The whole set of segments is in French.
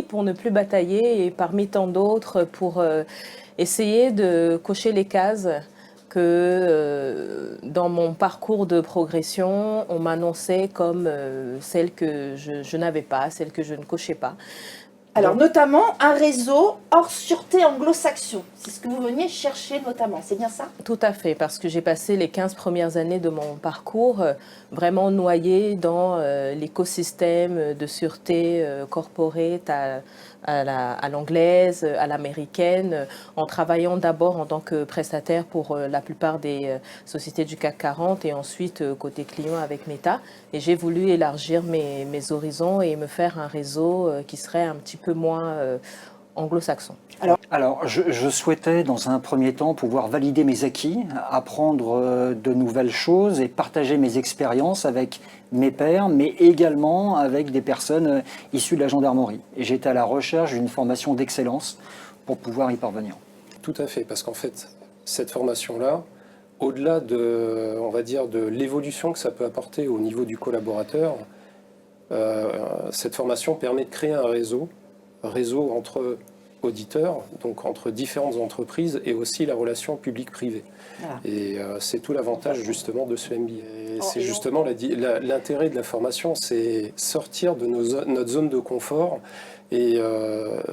pour ne plus batailler et parmi tant d'autres pour essayer de cocher les cases que dans mon parcours de progression, on m'annonçait comme celle que je n'avais pas, celle que je ne cochais pas. Alors, notamment, un réseau hors sûreté anglo-saxon. C'est ce que vous veniez chercher notamment, c'est bien ça? Tout à fait, parce que j'ai passé les 15 premières années de mon parcours vraiment noyée dans l'écosystème de sûreté corporate à l'anglaise, à l'américaine, en travaillant d'abord en tant que prestataire pour la plupart des sociétés du CAC 40 et ensuite côté client avec Meta. Et j'ai voulu élargir mes horizons et me faire un réseau qui serait un petit peu moins anglo-saxon. Alors, je souhaitais dans un premier temps pouvoir valider mes acquis, apprendre de nouvelles choses et partager mes expériences avec mes pairs, mais également avec des personnes issues de la gendarmerie. Et j'étais à la recherche d'une formation d'excellence pour pouvoir y parvenir. Tout à fait, parce qu'en fait, cette formation-là, au-delà de, on va dire, de l'évolution que ça peut apporter au niveau du collaborateur, cette formation permet de créer un réseau entre auditeurs, donc entre différentes entreprises et aussi la relation publique-privée. Voilà. Et c'est tout l'avantage justement de ce MBA. C'est justement l'intérêt de la formation, c'est sortir de notre zone de confort et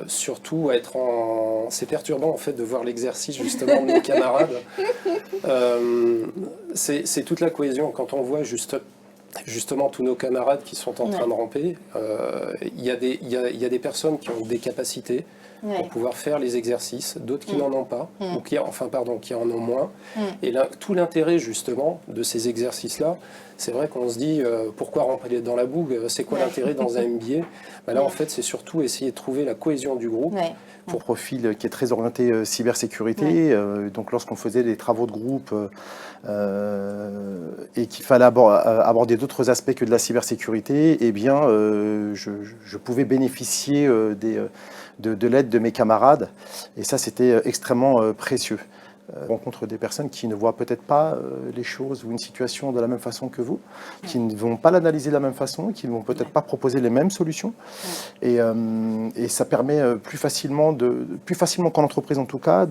surtout être en... C'est perturbant en fait de voir l'exercice justement de nos camarades. C'est toute la cohésion quand on voit justement tous nos camarades qui sont en train de ramper. Il y a des personnes qui ont des capacités pour pouvoir faire les exercices, d'autres qui n'en ont pas, ou qui en ont moins. Et là, tout l'intérêt justement de ces exercices-là, c'est vrai qu'on se dit pourquoi rentrer dans la boue, c'est quoi l'intérêt dans un MBA? Là en fait c'est surtout essayer de trouver la cohésion du groupe. Pour profil qui est très orienté cybersécurité, donc lorsqu'on faisait des travaux de groupe et qu'il fallait aborder d'autres aspects que de la cybersécurité, eh bien je pouvais bénéficier de l'aide de mes camarades et ça c'était extrêmement précieux. On rencontre des personnes qui ne voient peut-être pas les choses ou une situation de la même façon que vous, qui ne vont pas l'analyser de la même façon, qui ne vont peut-être pas proposer les mêmes solutions. Et ça permet plus facilement qu'en entreprise en tout cas,